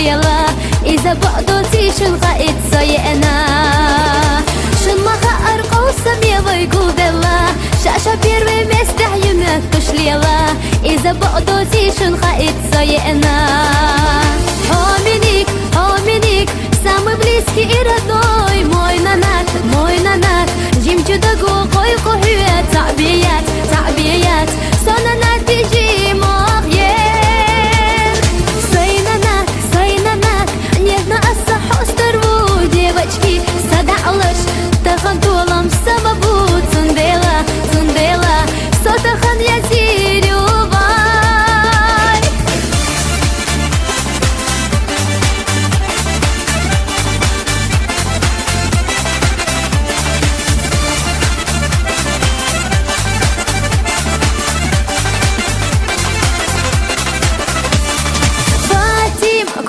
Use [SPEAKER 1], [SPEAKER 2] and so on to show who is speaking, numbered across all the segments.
[SPEAKER 1] ليلا إذا بعدتي شن قائد سيئنا شن مخا أرقو سمية ويقول دلا شاشة بيروي مستحيونك تش ليلا إذا بعدتي شن قائد سيئنا Hominic, самый близкий и родной мой нанат Жемчугу кой-кой تعبيات сонанат бежи мохьен Сайнанат, нежно осаху старву девочки Садалыш, тахан толам самабу Цундела, сотахан я зирювай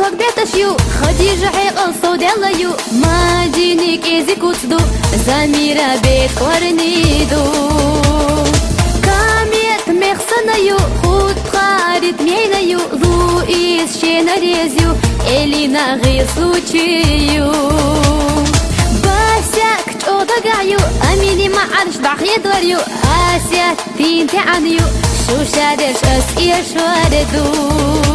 [SPEAKER 1] Когда-то шью, Хадижа хайгал сауделаю Мадиник изи куцду, Замира бет кларниду Камет мехсанаю, худ харит мейнаю Луис шенарезю, Элина гы случаю Басяк чодагаю, Амини маарш дахье дворю Ася тинте анью, Шушадеш ас и швареду